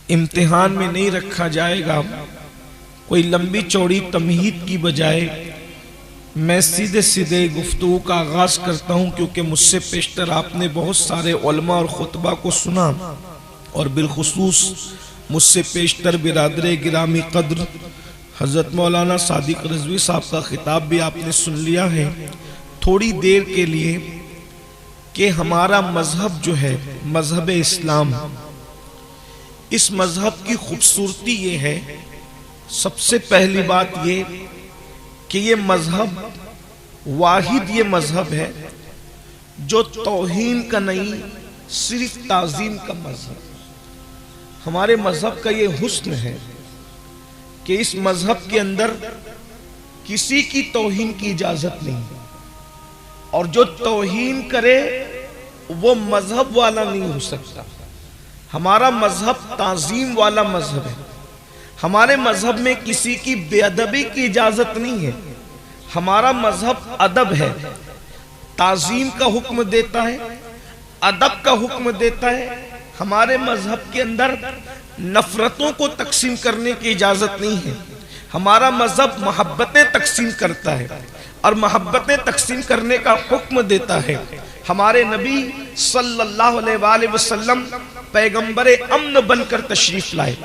امتحان میں نہیں رکھا جائے گا۔ کوئی لمبی چوڑی تمہید کی بجائے میں سیدھے سیدھے گفتگو کا آغاز کرتا ہوں، کیونکہ مجھ سے پیشتر آپ نے بہت سارے علماء اور خطبہ کو سنا، اور بالخصوص مجھ سے پیشتر برادر گرامی قدر حضرت مولانا صادق رضوی صاحب کا خطاب بھی آپ نے سن لیا ہے۔ تھوڑی دیر کے لیے کہ ہمارا مذہب جو ہے مذہب اسلام، اس مذہب کی خوبصورتی یہ ہے، سب سے پہلی بات یہ کہ یہ مذہب واحد یہ مذہب ہے جو توہین کا نہیں، صرف تعظیم کا مذہب۔ ہمارے مذہب کا یہ حسن ہے کہ اس مذہب کے اندر کسی کی توہین کی اجازت نہیں، اور جو توہین کرے وہ مذہب والا نہیں ہو سکتا۔ ہمارا مذہب تعظیم والا مذہب ہے۔ ہمارے مذہب میں کسی کی بے ادبی کی اجازت نہیں ہے۔ ہمارا مذہب ادب ہے، تعظیم کا حکم دیتا ہے، ادب کا حکم دیتا ہے۔ ہمارے مذہب کے اندر نفرتوں کو تقسیم کرنے کی اجازت نہیں ہے۔ ہمارا مذہب محبتیں تقسیم کرتا ہے اور محبتیں تقسیم کرنے کا حکم دیتا ہے۔ ہمارے نبی صلی اللہ علیہ وآلہ وسلم پیغمبر امن بن کر تشریف لائے،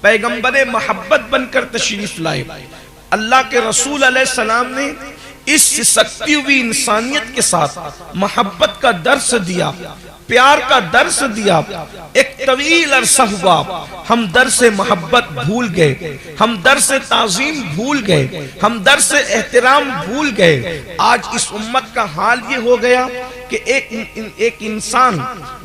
پیغمبر محبت بن کر تشریف لائے۔ اللہ کے رسول علیہ السلام نے اس سکتی ہوئی انسانیت کے ساتھ محبت کا درس دیا، پیار کا درس دیا۔ ایک طویل عرصہ ہوا ہم درس محبت بھول گئے، ہم درس تعظیم بھول گئے، ہم درس احترام بھول گئے۔ آج اس امت کا حال یہ ہو گیا کہ ایک انسان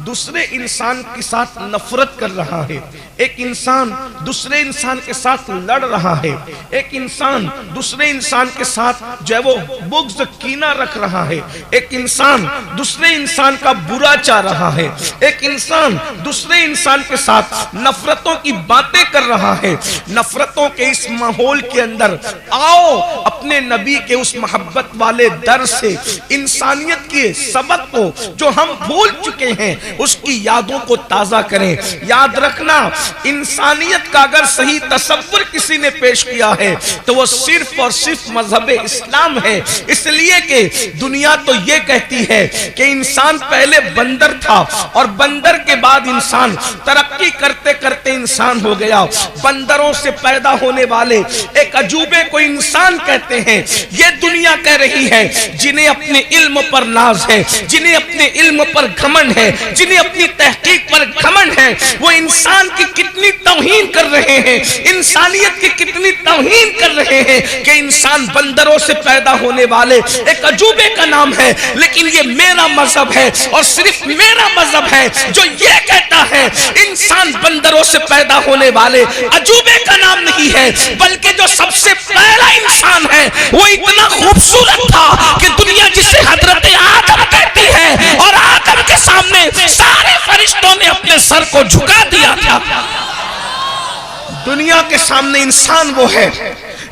دوسرے انسان کے ساتھ نفرت کر رہا ہے، ایک انسان دوسرے انسان کے ساتھ لڑ رہا ہے، ایک انسان دوسرے انسان کے ساتھ جو ہے وہ بغض کینہ رکھ رہا ہے، ایک انسان دوسرے انسان کا برا چاہ رہا ہے، ایک انسان دوسرے انسان کے ساتھ نفرتوں کی باتیں کر رہا ہے۔ نفرتوں کے اس ماحول کے اندر آؤ اپنے نبی کے اس محبت والے در سے انسانیت کے سبق کو جو ہم بھول چکے ہیں اس کی یادوں کو تازہ کریں۔ یاد رکھنا، انسانیت کا اگر صحیح تصور کسی نے پیش کیا ہے تو وہ صرف اور صرف مذہب اسلام ہے۔ اس لیے کہ دنیا تو یہ کہتی ہے کہ انسان پہلے بندر تھا اور بندر کے بعد انسان ترقی کرتے کرتے انسان ہو گیا۔ بندروں سے پیدا ہونے والے ایک عجوبے کو انسان کہتے ہیں۔ یہ دنیا کہہ رہی ہے جنہیں اپنے علم پر ناز ہے، جنہیں اپنے علم پر گھمنڈ ہے، جنہیں اپنی تحقیق پر گھمنڈ ہے، وہ انسان کی کتنی توہین کر رہے ہیں، انسانیت کی کتنی توہین کر رہے ہیں کہ انسان بندروں سے پیدا ہونے والے ایک عجوبے کا نام ہے۔ لیکن یہ میرا مذہب ہے اور صرف میرا مذہب ہے جو یہ کہتا ہے انسان بندروں سے پیدا ہونے والے عجوبے کا نام نہیں ہے، بلکہ جو سب سے پہلا انسان ہے وہ اتنا خوبصورت تھا کہ دنیا جسے حضرت آدم کہتی ہے، اور آدم کے سامنے سارے فرشتوں نے اپنے سر کو جھکا دیا تھا۔ دنیا کے سامنے انسان وہ ہے،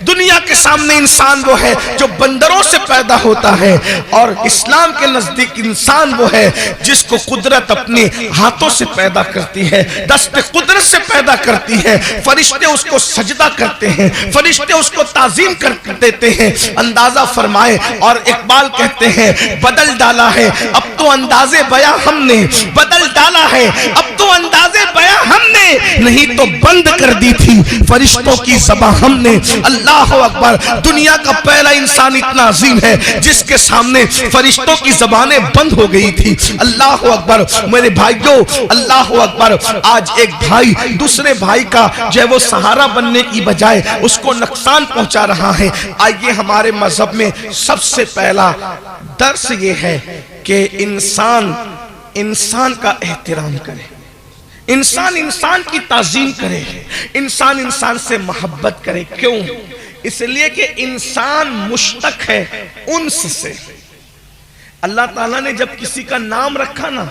دنیا کے سامنے انسان وہ ہے جو بندروں سے پیدا ہوتا ہے، اور اسلام کے نزدیک انسان وہ ہے جس کو قدرت اپنے ہاتھوں سے پیدا کرتی ہے، دست قدرت سے پیدا کرتی ہے۔ فرشتے اس کو سجدہ کرتے ہیں، فرشتے اس کو تعظیم کر دیتے ہیں۔ اندازہ فرمائے، اور اقبال کہتے ہیں بدل ڈالا ہے اب تو اندازے بیاں ہم نے، بدل ڈالا ہے اب تو اندازے بیاں ہم نے، نہیں تو بند کر دی تھی فرشتوں کی زباں ہم نے۔ اللہ اکبر، دنیا کا پہلا انسان اتنا عظیم ہے جس کے سامنے فرشتوں کی زبانیں بند ہو گئی تھی۔ اللہ اکبر میرے بھائیوں، اللہ اکبر۔ آج ایک بھائی دوسرے بھائی کا جو ہے وہ سہارا بننے کی بجائے اس کو نقصان پہنچا رہا ہے۔ آئیے ہمارے مذہب میں سب سے پہلا درس یہ ہے کہ انسان کا احترام کرے، انسان انسان کی تعظیم کرے، انسان انسان سے محبت کرے۔ کیوں؟ اس لیے کہ انسان مشتق ہے انس سے۔ اللہ تعالیٰ نے جب کسی کا نام رکھا نا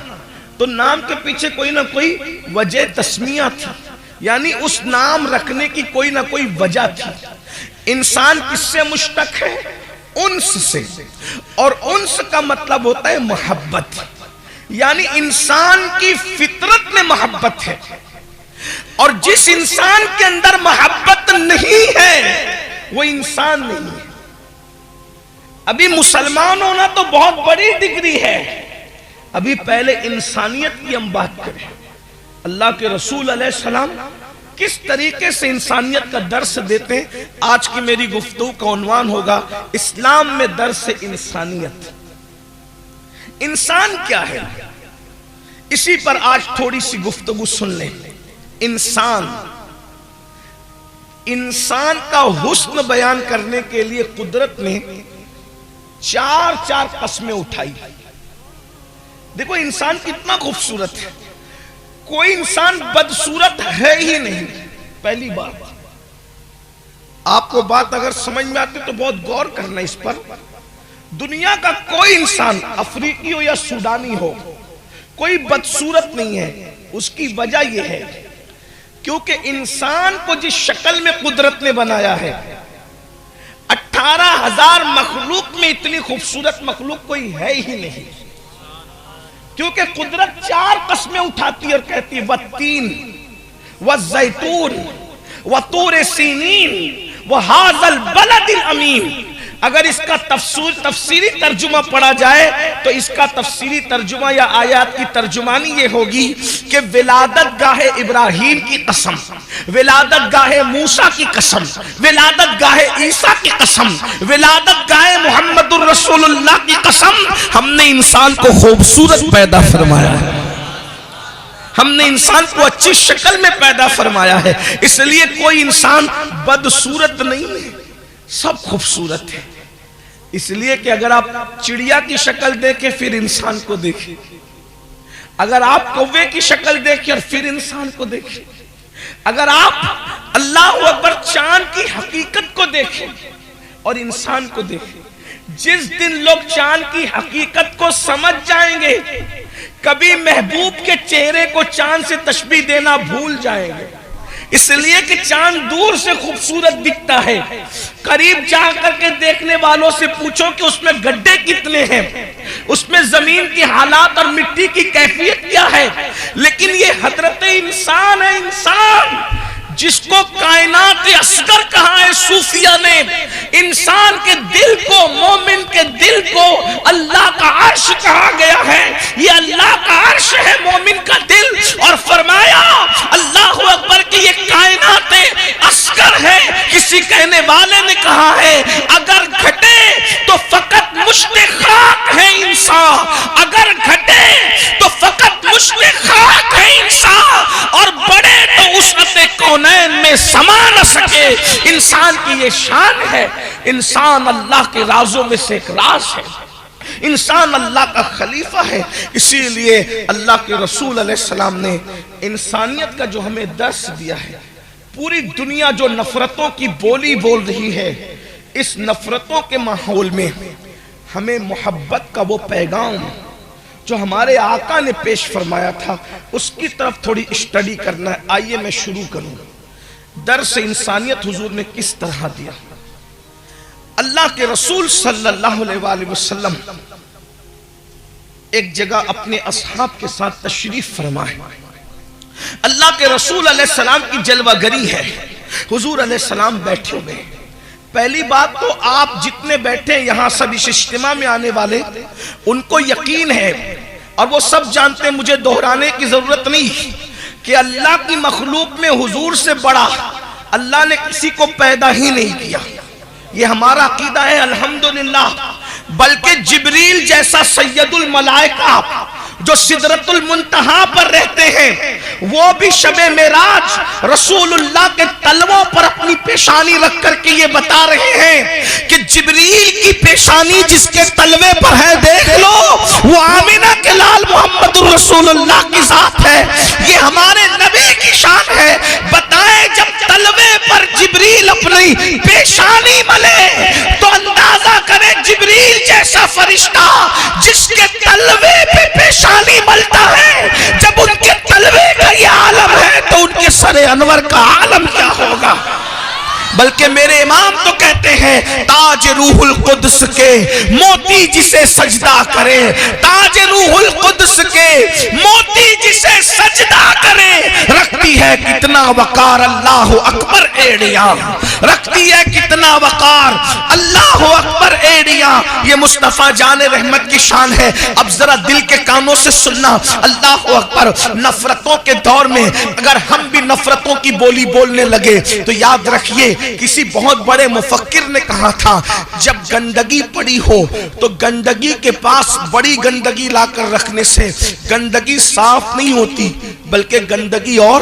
تو نام کے پیچھے کوئی نہ کوئی وجہ تسمیہ تھی، یعنی اس نام رکھنے کی کوئی نہ کوئی وجہ تھی۔ انسان کس سے مشتق ہے؟ انس سے، اور انس کا مطلب ہوتا ہے محبت، یعنی انسان کی فطرت میں محبت ہے۔ اور جس انسان کے اندر محبت نہیں ہے وہ انسان نہیں ہے۔ ابھی مسلمان ہونا تو بہت بڑی ڈگری ہے، ابھی پہلے انسانیت کی ہم بات کریں۔ اللہ کے رسول علیہ السلام کس طریقے سے انسانیت کا درس دیتے ہیں، آج کی میری گفتگو کا عنوان ہوگا اسلام میں درس انسانیت۔ انسان کیا ہے، اسی پر آج تھوڑی سی گفتگو سن لیں۔ انسان کا حسن بیان کرنے کے لیے قدرت نے چار قسمیں اٹھائی۔ دیکھو انسان کتنا خوبصورت ہے، کوئی انسان بدصورت ہے ہی نہیں۔ پہلی بات، آپ کو بات اگر سمجھ میں آتی تو بہت غور کرنا اس پر۔ دنیا کا کوئی انسان، افریقی ہو یا سوڈانی ہو، کوئی بدصورت نہیں ہے۔ اس کی وجہ یہ ہے کیونکہ انسان کو جس شکل میں قدرت نے بنایا ہے، 18,000 مخلوق میں اتنی خوبصورت مخلوق کوئی ہے ہی نہیں، کیونکہ قدرت 4 قسمیں اٹھاتی ہے اور کہتی ہے وَالتِّينِ وَالزَّيْتُونِ وَطُورِ سِينِينَ وَهَذَا الْبَلَدِ الْأَمِينَ۔ اگر اس کا تفسیری ترجمہ پڑھا جائے تو اس کا تفسیری ترجمہ یا آیات کی ترجمانی یہ ہوگی کہ ولادت گاہ ابراہیم کی قسم، ولادت گاہ موسیٰ کی قسم، ولادت گاہ عیسیٰ کی قسم، ولادت گاہ محمد الرسول اللہ کی قسم، ہم نے انسان کو خوبصورت پیدا فرمایا ہے، ہم نے انسان کو اچھی شکل میں پیدا فرمایا ہے۔ اس لیے کوئی انسان بدصورت نہیں ہے، سب خوبصورت ہے۔ اس لیے کہ اگر آپ چڑیا کی شکل دیکھیں پھر انسان کو دیکھیں، اگر آپ کوے کی شکل دیکھیں اور پھر انسان کو دیکھیں، اگر آپ اللہ اکبر چاند کی حقیقت کو دیکھیں اور انسان کو دیکھیں، جس دن لوگ چاند کی حقیقت کو سمجھ جائیں گے کبھی محبوب کے چہرے کو چاند سے تشبیہ دینا بھول جائیں گے۔ اس لیے کہ چاند دور سے خوبصورت دکھتا ہے، قریب جا کر کے دیکھنے والوں سے پوچھو کہ اس میں گڈھے کتنے ہیں، اس میں زمین کی حالات اور مٹی کی کیفیت کیا ہے، لیکن یہ حضرت انسان ہے، انسان جس کو کائنات اصغر کہا ہے صوفیہ نے۔ انسان کے دل کو، مومن کے دل کو اللہ کا عرش کہا گیا ہے، یہ اللہ کا عرش ہے مومن کا دل، اور فرمایا اللہ اکبر کہ یہ کائنات اصغر ہے۔ کسی کہنے والے نے کہا ہے اگر گھٹے تو فقط مشت خاک ہے انسان، اگر گھٹے تو فقط مشت خاک ہے انسان، اور بڑے تو وسعت کونین میں سما نہ سکے۔ انسان کی یہ شان ہے، انسان اللہ کے رازوں میں سے ایک راز ہے، انسان اللہ کا خلیفہ ہے۔ اسی لیے اللہ کے رسول علیہ السلام نے انسانیت کا جو ہمیں درس دیا ہے، پوری دنیا جو نفرتوں کی بولی بول رہی ہے، اس نفرتوں کے ماحول میں ہمیں محبت کا وہ پیغام جو ہمارے آقا نے پیش فرمایا تھا اس کی طرف تھوڑی اسٹڈی کرنا ہے۔ آئیے میں شروع کروں، درس انسانیت حضور نے کس طرح دیا۔ اللہ کے رسول صلی اللہ علیہ وآلہ وسلم ایک جگہ اپنے اصحاب کے ساتھ تشریف فرمائے۔ اللہ کے رسول علیہ السلام کی جلوہ گری ہے، حضور علیہ السلام بیٹھے ہوئے۔ پہلی بات تو آپ جتنے بیٹھے یہاں سب اس اجتماع میں آنے والے، ان کو یقین ہے اور وہ سب جانتے ہیں، مجھے دہرانے کی ضرورت نہیں کہ اللہ کی مخلوق میں حضور سے بڑا اللہ نے کسی کو پیدا ہی نہیں کیا۔ یہ ہمارا عقیدہ ہے الحمدللہ۔ بلکہ جبریل جیسا سید الملائکہ جو سدرۃ المنتہا پر رہتے ہیں، وہ بھی شب معراج رسول اللہ کے تلووں پر اپنی پیشانی رکھ کر کے یہ بتا رہے ہیں کہ جبریل کی پیشانی جس کے تلوے پر ہے دیکھ لو، وہ آمینہ کے لال محمد الرسول اللہ کی ذات ہے۔ یہ ہمارے نبی کی شان ہے۔ بتائیں جب تلوے پر جبریل اپنی پیشانی ملے تو اندازہ کرے جبریل جیسا فرشتہ جس کے تلوے پہ پیشانی ملتا ہے، جب ان کے تلوے کا یہ عالم ہے تو ان کے سر انور کا عالم کیا ہوگا۔ بلکہ میرے امام تو کہتے ہیں تاج روح القدس کے موتی جسے سجدہ کرے، تاج روح القدس کے موتی جسے سجدہ کرے، رکھتی ہے کتنا وقار اللہ اکبر ایڑیاں، رکھتی ہے کتنا وقار اللہ اکبر ایڑیاں۔ یہ مصطفیٰ جان رحمت کی شان ہے۔ اب ذرا دل کے کانوں سے سننا، اللہ اکبر۔ نفرتوں کے دور میں اگر ہم بھی نفرتوں کی بولی بولنے لگے تو یاد رکھیے کسی بہت بڑے مفکر نے کہا تھا جب گندگی پڑی ہو تو گندگی کے پاس بڑی گندگی لا کر رکھنے سے گندگی صاف نہیں ہوتی بلکہ گندگی اور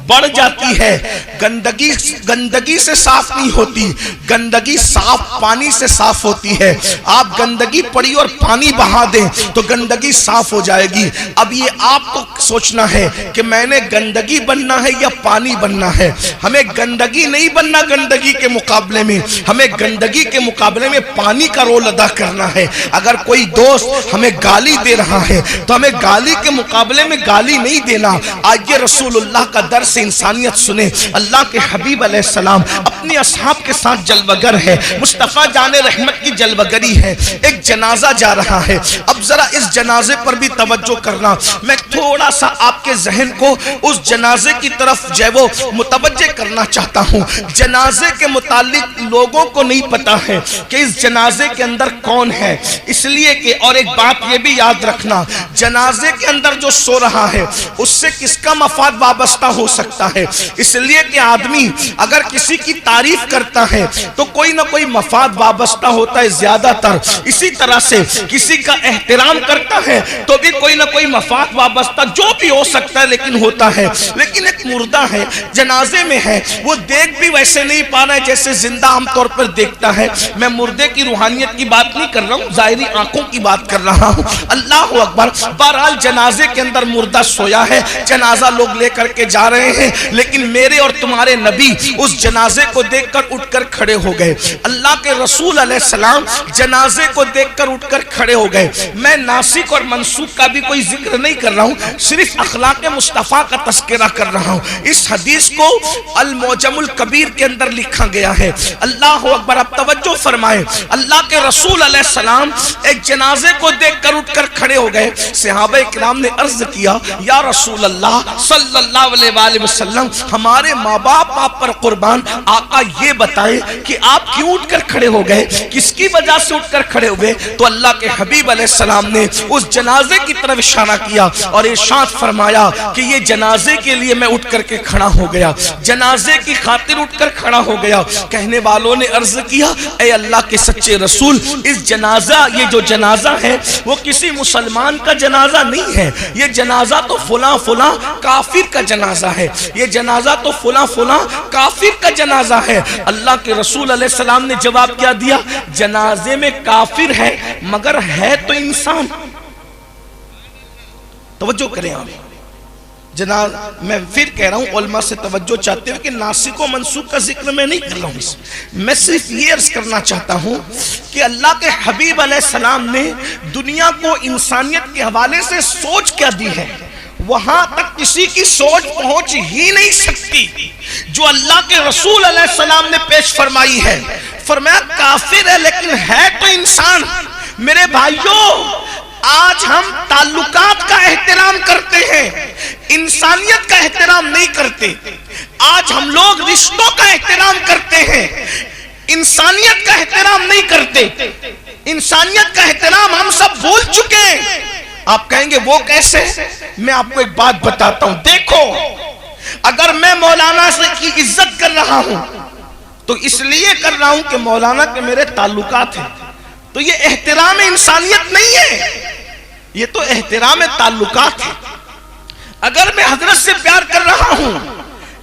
بڑھ جاتی ہے۔ گندگی سے صاف نہیں ہوتی، گندگی صاف پانی سے صاف ہوتی ہے۔ آپ گندگی پڑی اور پانی بہا دیں تو گندگی صاف ہو جائے گی۔ اب یہ آپ کو سوچنا ہے کہ میں نے گندگی بننا ہے یا پانی بننا ہے۔ ہمیں گندگی نہیں بننا، گندگی کے مقابلے میں ہمیں گندگی کے مقابلے میں پانی کا رول ادا کرنا ہے۔ اگر کوئی دوست ہمیں گالی دے رہا ہے تو ہمیں گالی کے مقابلے میں گالی نہیں دینا۔ آج یہ رسول اللہ کا درس انسانیت سنے۔ اللہ کے حبیب علیہ السلام اپنی اصحاب کے ساتھ جلوگر ہے، مصطفیٰ جان رحمت کی جلوگری ہے۔ ایک جنازہ جا رہا ہے۔ اب ذرا اس جنازے پر بھی توجہ کرنا، میں تھوڑا سا آپ کے ذہن کو اس جنازے کی طرف جو ہے وہ متوجہ کرنا چاہتا ہوں۔ جنازے کے متعلق لوگوں کو نہیں پتا ہے کہ اس جنازے کے اندر کون ہے، اس لیے کہ اور ایک بات یہ بھی یاد رکھنا، جنازے کے اندر جو سو رہا ہے اس سے کس کا مفاد وابستہ ہو سکتا ہے، اس لیے کہ آدمی اگر کسی کی تعریف کرتا ہے تو کوئی نہ کوئی مفاد وابستہ ہوتا ہے زیادہ تر۔ اسی طرح سے کسی کا احترام کرتا ہے تو بھی کوئی نہ کوئی مفاد وابستہ جو بھی ہو سکتا ہے لیکن ہوتا ہے۔ لیکن ایک مردہ ہے، جنازے میں ہے، وہ دیکھ بھی ویسے نہیں پا رہا ہے جیسے زندہ عام طور پر دیکھتا ہے۔ میں مردے کی روحانیت کی بات نہیں کر رہا ہوں، ظاہری آنکھوں کی بات کر رہا ہوں۔ اللہ اکبر۔ بہرحال جنازے کے اندر مردہ سویا ہے، جنازہ لوگ لے کر کے جا رہے ہیں، لیکن میرے اور تمہارے نبی اس جنازے کو دیکھ کر اٹھ کر کھڑے ہو گئے۔ اللہ کے رسول علیہ السلام جنازے کو دیکھ کر اٹھ کر کھڑے ہو گئے۔ میں ناسک اور منسوخ کا بھی کوئی ذکر نہیں کر رہا ہوں، صرف اخلاق مصطفیٰ کا تذکرہ کر رہا ہوں۔ اس حدیث کو المعجم الکبیر کے اندر لکھا گیا ہے۔ اللہ اکبر۔ اب توجہ فرمائیں، اللہ کے رسول علیہ السلام ایک جنازے کو دیکھ کر اٹھ کر کھڑے ہو گئے۔ صحابہ کرام نے عرض کیا یا رسول اللہ صلی اللہ علیہ وآلہ وسلم، ہمارے ماں باپ آپ پر قربان، آقا یہ بتائے کہ آپ کیوں اٹھ کر کھڑے ہو گئے، کس کی وجہ سے اٹھ کر کھڑے ہوئے؟ تو اللہ کے حبیب علیہ السلام نے اس جنازے کی طرف اشارہ کیا اور ارشاد فرمایا کہ یہ جنازے کے لیے میں اٹھ کر کے کھڑا ہو گیا، جنازے کی خاطر اٹھ کر کھڑا ہو گیا۔ کہنے والوں نے عرض کیا اے اللہ کے سچے رسول، اس جنازہ، یہ جو جنازہ ہے وہ کسی مسلمان کا جنازہ نہیں ہے، یہ جنازہ تو فلاں فلاں کافر کا جنازہ ہے، یہ جنازہ تو فلاں فلاں کافر کا جنازہ ہے۔ اللہ کے رسول علیہ السلام نے جواب کیا دیا، جنازے میں کافر ہے مگر ہے تو انسان۔ توجہ کریں آپ، میں پھر کہہ رہا ہوں علماء سے توجہ چاہتے ہوئے کہ ناسک و منسوخ کا ذکر میں نہیں کر رہا ہوں، میں صرف یہ عرض کرنا چاہتا ہوں کہ اللہ کے حبیب علیہ السلام نے دنیا کو انسانیت کے حوالے سے سوچ کیا دی ہے، وہاں تک کسی کی سوچ پہنچ ہی نہیں سکتی جو اللہ کے رسول علیہ السلام نے پیش فرمائی ہے۔ فرمایا کافر ہے لیکن ہے تو انسان۔ میرے بھائیوں، آج ہم تعلقات کا احترام کرتے ہیں، انسانیت کا احترام نہیں کرتے۔ آج ہم لوگ رشتوں کا احترام کرتے ہیں، انسانیت کا احترام نہیں کرتے۔ انسانیت کا احترام ہم سب بھول چکے ہیں۔ آپ کہیں گے وہ کیسے؟ میں آپ کو ایک بات بتاتا ہوں۔ دیکھو، اگر میں مولانا سے کی عزت کر رہا ہوں تو اس لیے کر رہا ہوں کہ مولانا کے میرے تعلقات ہیں، تو یہ احترام انسانیت نہیں ہے، یہ تو احترام تعلقات ہے۔ اگر میں حضرت سے پیار کر رہا ہوں،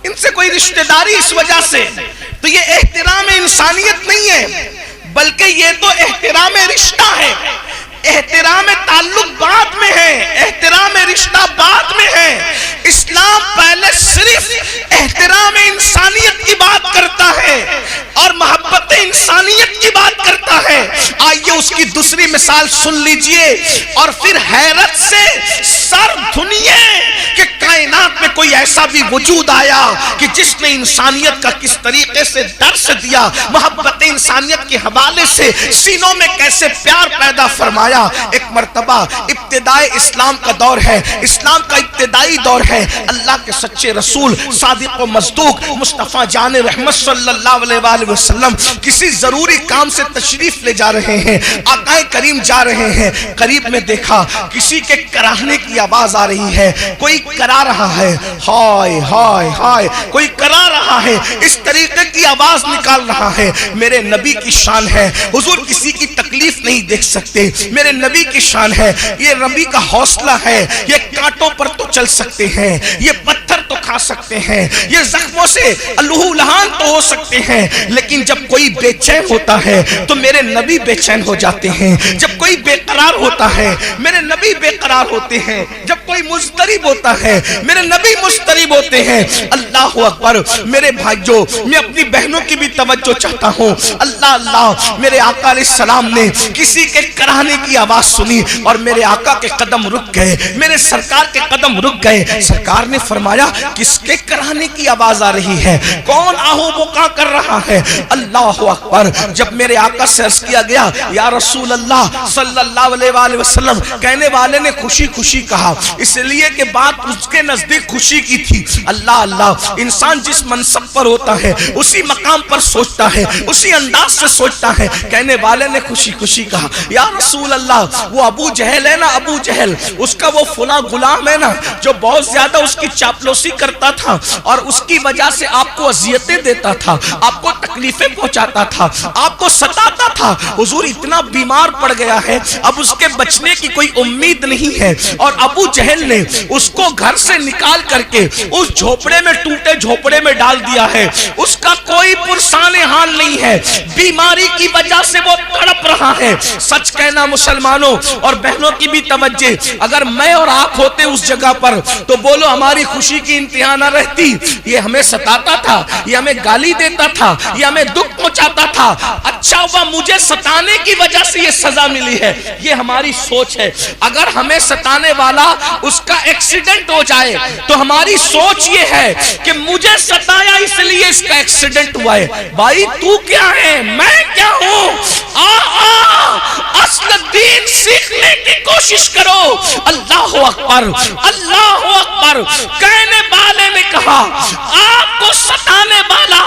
ان سے کوئی رشتہ داری اس وجہ سے، تو یہ احترام انسانیت نہیں ہے بلکہ یہ تو احترام رشتہ ہے۔ احترام تعلق بعد میں ہے، احترام رشتہ بعد میں ہے۔ اسلام پہلے صرف احترام انسانیت کی بات کرتا ہے اور محبت انسانیت کی بات کرتا ہے۔ آئیے اس کی دوسری مثال سن لیجئے اور پھر حیرت سے سر دھنیے کہ کائنات میں کوئی ایسا بھی وجود آیا کہ جس نے انسانیت کا کس طریقے سے درس دیا، محبت انسانیت کے حوالے سے سینوں میں کیسے پیار پیدا فرمایا۔ ایک مرتبہ ابتدائی اسلام کا دور ہے، اسلام کا ابتدائی دور ہے، اللہ کے سچے رسول صادق و مصدوق مصطفیٰ جان رحمت صلی اللہ علیہ وآلہ وسلم کسی ضروری کام سے تشریف لے جا رہے ہیں، آقا کریم جا رہے ہیں، قریب میں دیکھا کسی کے کراہنے کی آواز آ رہی ہے، کوئی کرا رہا ہے، ہائے ہائے ہائے، کوئی کرا رہا ہے، اس طریقے کی آواز نکال رہا ہے۔ میرے نبی کی شان ہے، حضور کسی کی تکلیف نہیں دیکھ سکتے، میرے نبی کی شان ہے، یہ نبی کا حوصلہ ہے، یہ کانٹوں پر تو چل سکتے ہیں، یہ پتھر تو کھا سکتے ہیں، یہ زخموں سے لہو لہان تو ہو سکتے ہیں، لیکن جب کوئی بے چین ہوتا ہے تو میرے نبی بے چین ہو جاتے ہیں، جب کوئی بے قرار ہوتا ہے میرے نبی بے قرار ہوتے ہیں، جب کوئی مضطرب ہوتا ہے میرے نبی مضطرب ہوتے ہیں۔ اللہ اکبر میرے بھائیو، میں اپنی بہنوں کی بھی توجہ چاہتا ہوں، اللہ اللہ، میرے آقا علیہ السلام نے کسی کے کراہنے کی آواز سنی اور میرے آقا کے قدم رک گئے، میرے سرکار کے قدم رک گئے۔ سرکار نے فرمایا کس کے کراہنے کی آواز آ رہی ہے، کون آہو بکا کر رہا ہے؟ اللہ اکبر، جب میرے آقا سے عرض کیا گیا یا رسول اللہ صلی اللہ علیہ وآلہ وسلم، کہنے والے نے خوشی خوشی کہا، اس لیے کہ بات اس کے نزدیک خوشی کی تھی۔ اللہ اللہ، انسان جس منصب پر ہوتا ہے اسی مقام پر سوچتا ہے، اسی انداز سے سوچتا ہے۔ کہنے والے نے خوشی خوشی کہا یا رسول اللہ، وہ ابو جہل ہے نا، ابو جہل، اس کا وہ فلاں غلام ہے نا جو بہت زیادہ اس کی چاپلوسی کرتا تھا اور اس کی وجہ سے آپ کو اذیتیں دیتا تھا، آپ کو تکلیفیں پہنچاتا تھا، آپ کو ستاتا تھا، حضور اتنا بیمار پڑ گیا ہے، اب اس کے بچنے کی کوئی امید نہیں ہے، اور ابو جہل نے اس کو گھر سے نکال کر کے اس جھوپڑے میں، ٹوٹے جھوپڑے میں ڈال دیا ہے، اس کا کوئی پرسان حال نہیں ہے، بیماری کی وجہ سے وہ تڑپ رہا ہے۔ سچ کہنا مسلمانوں اور بہنوں کی بھی توجہ، اگر میں اور آپ ہوتے اس جگہ پر تو بولو ہماری خوشی کی انتہا نہ رہتی، یہ ہمیں ستاتا تھا، یہ ہمیں گالی دیتا تھا، یہ ہمیں دکھ پہنچاتا تھا، اچھا ہوا مجھے ستانے کی وجہ سے یہ سزا ملی ہے، یہ ہماری سوچ ہے۔ اگر ہمیں ستانے والا اس کا ایکسیڈنٹ ہو جائے تو ہماری سوچ یہ ہے کہ مجھے ستایا اس لیے اس کا ایکسیڈنٹ ہوا ہے۔ بھائی تو کیا ہے، میں کیا ہوں؟ اصل دین سیکھنے کی کوشش کرو۔ اللہ اکبر، اللہ اکبر۔ کہنے والے نے کہا آپ کو ستانے والا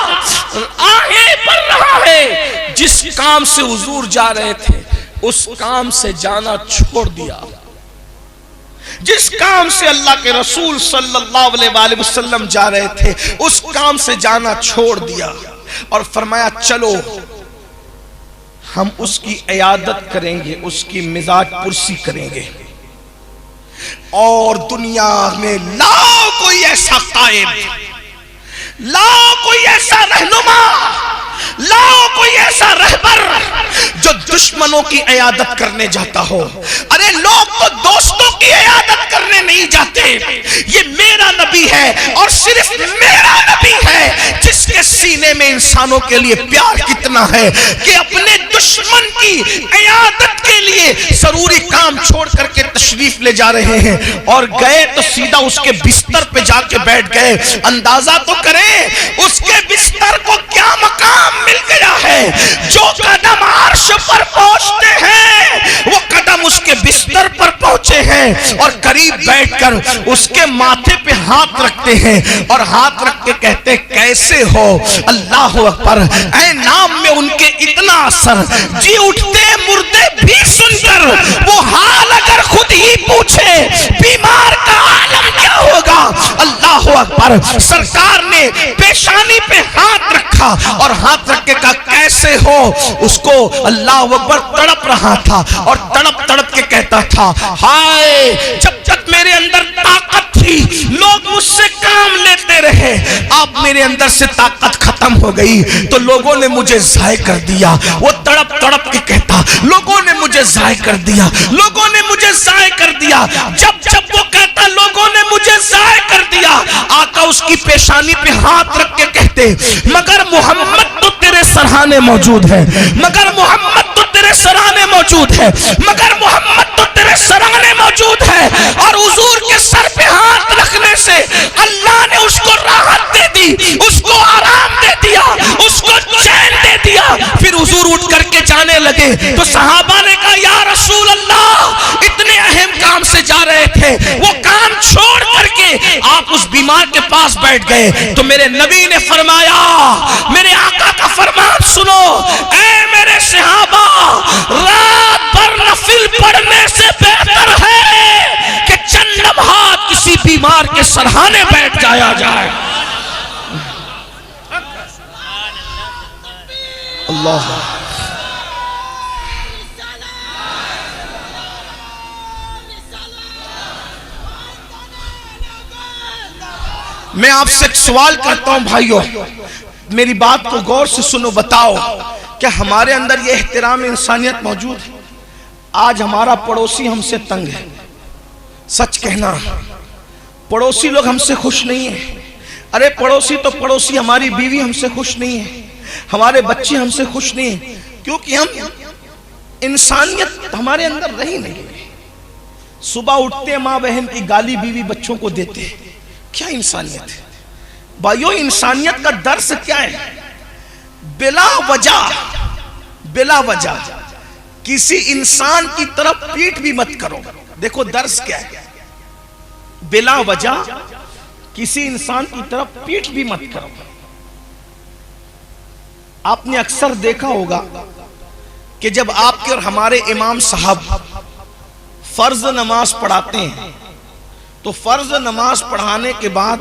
آہیں بڑھ رہا ہے، جس کام سے حضور جا رہے تھے اس کام سے جانا چھوڑ دیا، جس کام سے اللہ کے رسول صلی اللہ علیہ وآلہ وسلم جا رہے تھے اس کام سے جانا چھوڑ دیا، اور فرمایا چلو ہم اس کی عیادت کریں گے، اس کی مزاج پرسی کریں گے، اور دنیا میں لاؤ کوئی ایسا قائد، لاؤ کوئی ایسا رہنما، لاؤ کوئی ایسا رہبر جو دشمنوں کی عیادت کرنے جاتا ہو۔ ارے لوگ تو دوستوں کی عیادت کرنے نہیں جاتے، یہ میرا نبی ہے اور صرف میرا نبی ہے جس کے سینے میں انسانوں کے لیے پیار کتنا ہے کہ اپنے دشمن کی عیادت کے لیے ضروری کام چھوڑ کر کے تشریف لے جا رہے ہیں، اور گئے تو سیدھا اس کے بستر پہ جا کے بیٹھ گئے۔ اندازہ تو کریں اس کے بستر کو کیا مقام مل گیا ہے، جو قدم عرش پر پہنچتے ہیں وہ قدم اس کے بستر پر پہنچے ہیں، اور قریب بیٹھ کر اس کے ماتھے پہ ہاتھ رکھتے ہیں اور ہاتھ رکھ کے کہتے کیسے ہو؟ اللہ اکبر۔ اے نام میں ان کے اتنا اثر، جی اٹھتے مردے بھی سن کر وہ حال اگر خود ہی پوچھے بیمار کا عالم کیا ہوگا۔ اللہ اکبر۔ سرکار نے پیشانی پہ ہاتھ رکھا اور ہاتھ رکھ کے کہا کیسے ہو؟ اس کو اللہ اکبر تڑپ رہا تھا اور تڑپ تڑپ کے کہتا تھا ہائے، جب تک میرے اندر طاقت تھی لوگ مجھ سے کام لیتے رہے، اب میرے اندر سے طاقت ختم ہو گئی تو لوگوں نے مجھے ضائع کر دیا۔ وہ تڑپ تڑپ کے کہتا لوگوں نے مجھے ضائع کر دیا، لوگوں نے مجھے ضائع کر دیا۔ جب وہ کہتا لوگوں نے مجھے ضائع کر دیا، آقا اس کی پیشانی پہ ہاتھ رکھ کے کہتے مگر محمد تو تیرے سرہانے موجود ہے، مگر محمد تو تیرے سرانے موجود ہے، مگر محمد تو تیرے سرانے موجود ہے۔ اور حضور کے سر پہ ہاتھ رکھنے سے اس کو آرام دے دیا، اس کو چین دے دیا۔ پھر حضور اٹھ کر کے جانے لگے تو صحابہ نے کہا یا رسول اللہ، اتنے اہم کام سے جا رہے تھے، وہ کام چھوڑ کر کے آپ اس بیمار کے پاس بیٹھ گئے۔ تو میرے نبی نے فرمایا، میرے آقا کا فرمان سنو، اے میرے صحابہ، رات بھر نفل پڑھنے سے بہتر ہے کہ چند لمحات کسی بیمار کے سرہانے بیٹھ جایا جائے۔ اللہ میں آپ سے ایک سوال کرتا ہوں بھائیو، میری بات کو غور سے سنو، بتاؤ کیا ہمارے اندر یہ احترام انسانیت موجود ہے؟ آج ہمارا پڑوسی ہم سے تنگ ہے، سچ کہنا، پڑوسی لوگ ہم سے خوش نہیں ہیں۔ ارے پڑوسی تو پڑوسی، ہماری بیوی ہم سے خوش نہیں ہے، ہمارے بچے ہم سے خوش نہیں ہیں، کیونکہ ہم انسانیت ہمارے اندر رہی نہیں ہے۔ صبح اٹھتے ماں بہن کی گالی بیوی بچوں کو دیتے، کیا انسانیت ہے بھائیو؟ انسانیت کا درس کیا ہے؟ بلا وجہ کسی انسان کی طرف پیٹ بھی مت کرو۔ دیکھو درس کیا ہے، بلا وجہ کسی انسان کی طرف پیٹ بھی مت کرو۔ آپ نے اکثر دیکھا ہوگا کہ جب آپ کے اور ہمارے امام صاحب فرض نماز پڑھاتے ہیں تو فرض نماز پڑھانے کے بعد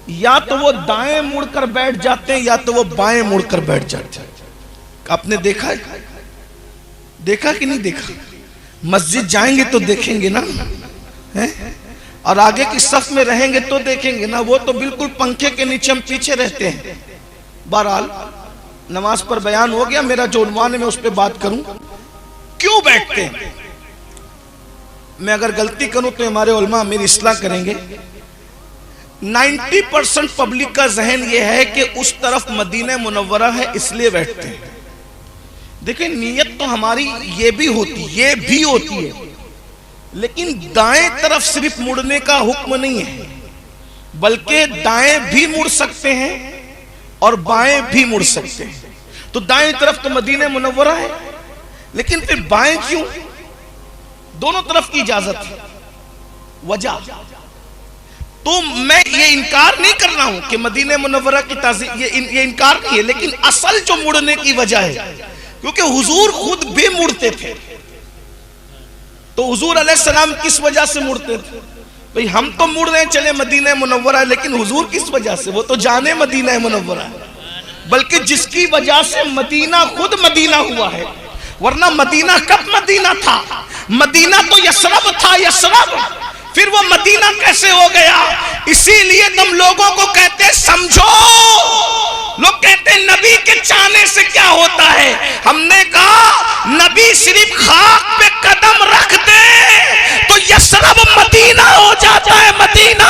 یا تو وہ دائیں مڑ کر بیٹھ جاتے ہیں یا تو وہ بائیں مڑ کر بیٹھ جاتے ہیں۔ آپ نے دیکھا ہے؟ دیکھا کہ نہیں دیکھا؟ مسجد جائیں گے تو دیکھیں گے نا، اور آگے کی صف میں رہیں گے تو دیکھیں گے نا، وہ تو بالکل پنکھے کے نیچے ہم پیچھے رہتے ہیں۔ بہرحال نماز پر بیان ہو گیا، میرا جو عنوان ہے میں اس پہ بات کروں، کیوں بیٹھتے ہیں؟ میں اگر غلطی کروں تو ہمارے علماء میری اصلاح کریں گے۔ 90% پبلک کا ذہن یہ ہے کہ اس طرف مدینہ منورہ ہے اس لیے بیٹھتے ہیں۔ دیکھیں نیت تو ہماری یہ بھی ہوتی ہے، لیکن دائیں طرف صرف مڑنے کا حکم نہیں ہے، بلکہ دائیں بھی مڑ سکتے ہیں اور بائیں بھی مڑ سکتے ہیں۔ تو دائیں طرف تو مدینہ منورہ ہے، لیکن پھر بائیں کیوں؟ دونوں طرف کی اجازت ہے۔ وجہ تو میں یہ انکار نہیں کر رہا ہوں کہ مدینہ منورہ کی تعظیم، یہ انکار نہیں ہے، لیکن اصل جو مڑنے کی وجہ ہے، کیونکہ حضور خود بھی مڑتے تھے، تو حضور علیہ السلام کس وجہ سے مڑتے تھے؟ بھئی ہم تو مڑ رہے ہیں چلے مدینہ منورہ، لیکن حضور کس وجہ سے؟ وہ تو جانے مدینہ منورہ ہے، بلکہ جس کی وجہ سے مدینہ خود مدینہ ہوا ہے، ورنہ مدینہ کب مدینہ تھا؟ مدینہ تو یثرب تھا، یثرب، پھر وہ مدینہ کیسے ہو گیا؟ اسی لیے تم لوگوں کو کہتے سمجھو، لوگ کہتے نبی کے چاہنے سے کیا ہوتا ہے؟ ہم نے کہا نبی صرف خاک پہ قدم رکھ دے تو یثرب مدینہ ہو جاتا ہے، مدینہ۔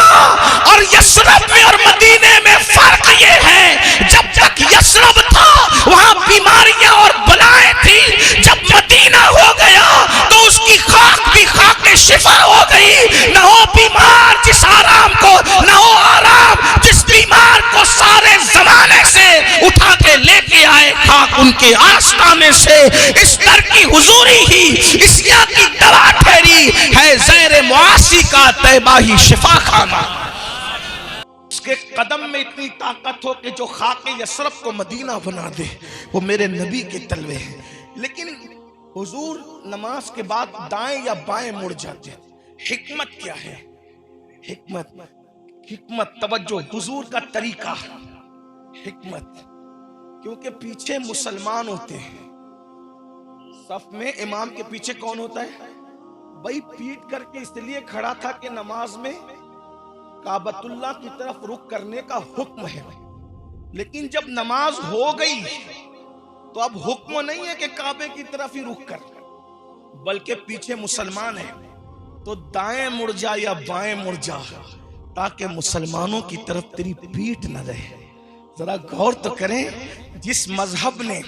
اور یثرب میں اور مدینے میں فرق یہ ہے، جب تک یثرب تھا وہاں بیماریاں اور بلائیں تھی، جب مدینہ ہو گیا تو اس کی خاک بھی خاک شفا ہو گئی۔ نہ ہو بیمار جس آرام کو، نہ ہو آرام جس بیمار کو سارے زمانے سے اٹھا کے لے کے آئے خاک ان کے آستانے سے۔ اس در کی حضوری ہی اسیا کی دوا ٹھہری ہے، زیر معاصی کا طیبہ ہی شفا خانہ۔ اس کے قدم میں اتنی طاقت ہو کہ جو خاک یثرب کو مدینہ بنا دے، وہ میرے نبی کے تلوے ہیں۔ لیکن حضور نماز کے بعد دائیں یا بائیں مڑ جاتے، حکمت کیا ہے؟ حکمت توجہ، حضور کا طریقہ، حکمت، کیونکہ پیچھے مسلمان ہوتے ہیں، صف میں امام کے پیچھے کون ہوتا ہے؟ بھائی پیٹ کر کے اس لیے کھڑا تھا کہ نماز میں کعبۃ اللہ کی طرف رخ کرنے کا حکم ہے، لیکن جب نماز ہو گئی تو اب حکم نہیں ہے کہ کعبے کی طرف ہی رخ کر، بلکہ پیچھے مسلمان ہے تو دائیں مڑ جا یا بائیں مڑ جا، تاکہ مسلمانوں کی طرف تیری پیٹ نہ رہے۔ ذرا غور تو کریں، جس مذہب نے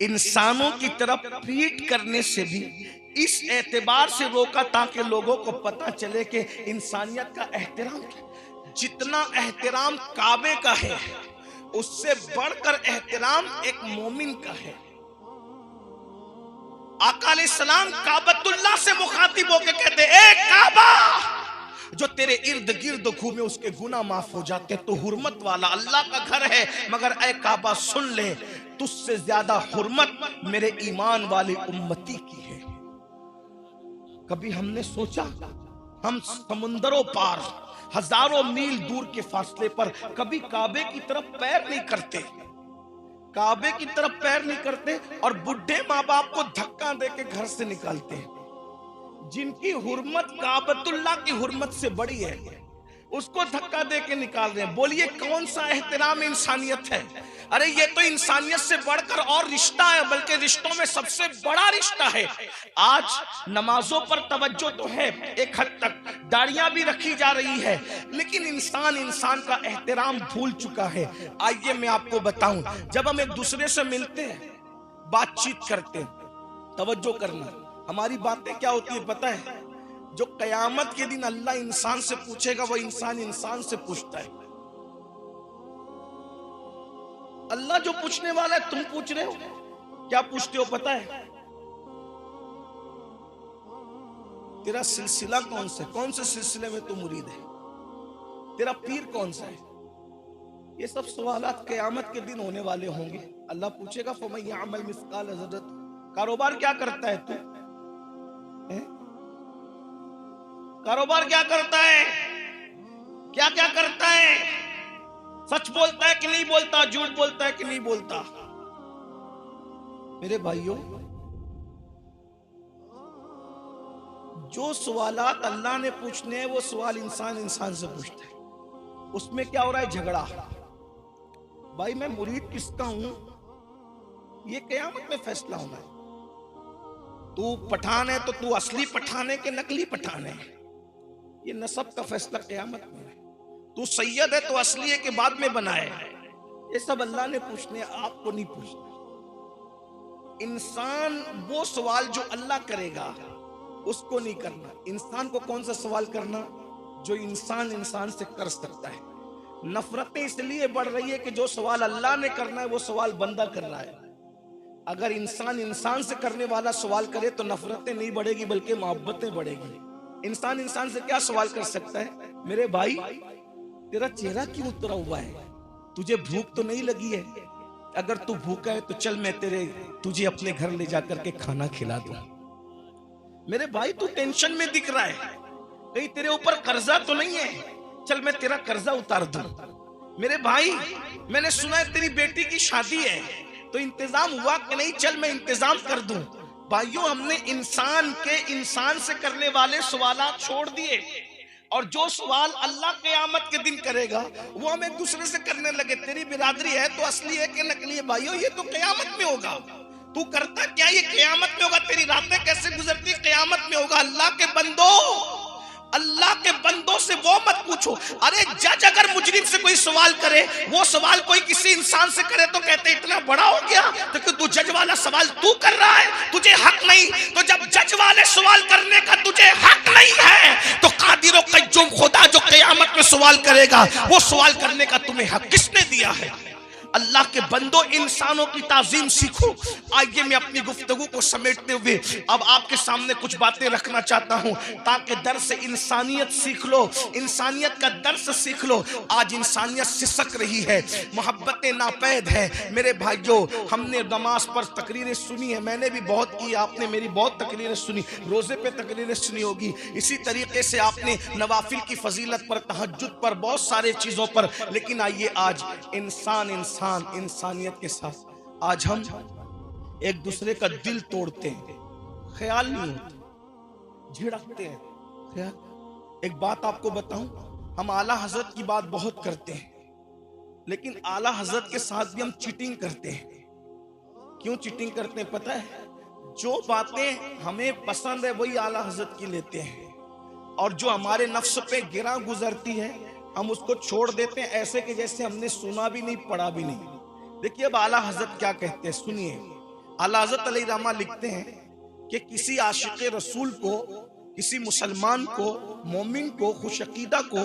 انسانوں کی طرف پیٹ کرنے سے بھی اس اعتبار سے روکا تاکہ لوگوں کو پتہ چلے کہ انسانیت کا احترام کیا، جتنا احترام کعبے کا ہے اس سے بڑھ کر احترام ایک مومن کا ہے۔ آقا علیہ السلام کعبۃ اللہ سے مخاطب ہو کے کہتے اے کعبہ، جو تیرے ارد گرد گھومے اس کے گناہ معاف ہو جاتے، تو حرمت والا اللہ کا گھر ہے، مگر اے کعبہ سن لے، تجھ سے زیادہ حرمت میرے ایمان والے امتی کی ہے۔ کبھی ہم نے سوچا ہم سمندروں پار ہزاروں میل دور کے فاصلے پر کبھی کعبے کی طرف پیر نہیں کرتے، کعبے کی طرف پیر نہیں کرتے، اور بڈھے ماں باپ کو دھکا دے کے گھر سے نکالتے ہیں، جن کی حرمت کعبۃ اللہ کی حرمت سے بڑی ہے، اس کو دھکا دے کے نکال رہے ہیں۔ بولیے کون سا احترام انسانیت ہے؟ ارے یہ تو انسانیت سے بڑھ کر اور رشتہ ہے، بلکہ رشتوں میں سب سے بڑا رشتہ ہے۔ آج نمازوں پر توجہ تو ہے ایک حد تک، داڑیاں بھی رکھی جا رہی ہے، لیکن انسان کا احترام بھول چکا ہے۔ آئیے میں آپ کو بتاؤں، جب ہم ایک دوسرے سے ملتے ہیں، بات چیت کرتے ہیں، توجہ کرنا، ہماری باتیں کیا ہوتی ہے پتہ ہے؟ جو قیامت کے دن اللہ انسان سے پوچھے گا وہ انسان سے پوچھتا ہے۔ اللہ جو پوچھنے والا ہے تم پوچھ رہے ہو، کیا پوچھتے ہو پتہ ہے؟ تیرا سلسلہ کون سا ہے؟ کون سے سلسلے میں تو مرید ہے؟ تیرا پیر کون سا ہے؟ یہ سب سوالات قیامت کے دن ہونے والے ہوں گے۔ اللہ پوچھے گا فَمَن يَعْمَلْ مِثْقَالَ ذَرَّةٍ، کاروبار کیا کرتا ہے تو؟ کاروبار کیا کرتا ہے؟ کیا کیا کرتا ہے؟ سچ بولتا ہے کہ نہیں بولتا؟ جھوٹ بولتا ہے کہ نہیں بولتا؟ میرے بھائیوں، جو سوالات اللہ نے پوچھنے ہیں وہ سوال انسان سے پوچھتا ہے۔ اس میں کیا ہو رہا ہے؟ جھگڑا۔ بھائی میں مرید کس کا ہوں یہ قیامت میں فیصلہ ہونا ہے۔ تو پٹھان ہے تو تو اصلی پٹھان ہے کہ نقلی پٹھان ہے، یہ نسب کا فیصلہ قیامت میں ہے۔ تو سید ہے تو اصلی ہے کہ بعد میں بنا ہے، یہ سب اللہ نے پوچھنے، آپ کو نہیں پوچھنا۔ انسان وہ سوال جو اللہ کرے گا اس کو نہیں کرنا۔ انسان کو کون سا سوال کرنا؟ جو انسان سے کر سکتا ہے۔ نفرتیں اس لیے بڑھ رہی ہے کہ جو سوال اللہ نے کرنا ہے وہ سوال بندہ کر رہا ہے۔ اگر انسان سے کرنے والا سوال کرے تو نفرتیں نہیں بڑھے گی بلکہ محبتیں بڑھے گی۔ انسان سے کیا سوال کر سکتا ہے؟ میرے بھائی تیرا چہرہ کیوں اترا ہوا ہے؟ تجھے بھوک تو نہیں لگی ہے؟ اگر تو بھوکا ہے تو چل میں تجھے اپنے گھر لے جا کر کے کھانا کھلا دوں۔ میرے بھائی تو ٹینشن میں دکھ رہا ہے، کہیں تیرے اوپر قرضہ تو نہیں ہے؟ چل میں تیرا قرضہ اتار دوں۔ میرے بھائی میں نے سنا ہے تیری بیٹی کی شادی ہے، تو انتظام ہوا کہ نہیں؟ چل میں انتظام کر دوں۔ بھائیوں ہم نے انسان سے کرنے والے سوالات چھوڑ دیے، اور جو سوال اللہ قیامت کے دن کرے گا وہ ہم ایک دوسرے سے کرنے لگے۔ تیری برادری ہے تو اصلی ہے کہ نقلی ہے؟ بھائیوں یہ تو قیامت میں ہوگا۔ تو کرتا کیا یہ قیامت میں ہوگا؟ تیری راتیں کیسے گزرتی قیامت میں ہوگا۔ اللہ کے بندوں سے وہ مت پوچھو۔ ارے جج اگر مجرم سے کوئی سوال کرے، وہ سوال کوئی کسی انسان سے کرے تو کہتے اتنا بڑا ہو گیا، تو تو جج والا سوال تو کر رہا ہے، تجھے حق نہیں۔ تو جب جج والے سوال کرنے کا تجھے حق نہیں ہے تو قادر و قیوم خدا جو قیامت میں سوال کرے گا وہ سوال کرنے کا تمہیں حق کس نے دیا ہے؟ اللہ کے بندوں انسانوں کی تعظیم سیکھو۔ آئیے میں اپنی گفتگو کو سمیٹتے ہوئے اب آپ کے سامنے کچھ باتیں رکھنا چاہتا ہوں تاکہ درس انسانیت سیکھ لو، انسانیت کا درس سیکھ لو۔ آج انسانیت سسک رہی ہے، محبتیں ناپید ہیں۔ میرے بھائیوں ہم نے نماز پر تقریریں سنی ہیں، میں نے بھی بہت کی، آپ نے میری بہت تقریریں سنی، روزے پہ تقریریں سنی ہوگی، اسی طریقے سے آپ نے نوافل کی فضیلت پر، تہجد پر، بہت سارے چیزوں پر۔ لیکن آئیے آج انسانیت کے ساتھ آج ہم ایک دوسرے کا دل توڑتے ہیں، خیال نہیں ہوتا، جھڑکتے ہیں۔ ایک بات آپ کو بتاؤں، ہم اعلیٰ حضرت کی بات بہت کرتے ہیں، لیکن اعلیٰ حضرت کے ساتھ بھی ہم چیٹنگ کرتے ہیں۔ کیوں چیٹنگ کرتے ہیں پتہ ہے؟ جو باتیں ہمیں پسند ہے وہی اعلیٰ حضرت کی لیتے ہیں، اور جو ہمارے نفس پہ گراں گزرتی ہے ہم اس کو چھوڑ دیتے ہیں، ایسے کہ جیسے ہم نے سنا بھی نہیں پڑھا بھی نہیں۔ دیکھیے اب اعلیٰ حضرت کیا کہتے ہیں، سنیے۔ اعلیٰ حضرت علیہ رحمہ لکھتے ہیں کہ کسی عاشق رسول کو، کسی مسلمان کو، مومن کو، خوش عقیدہ کو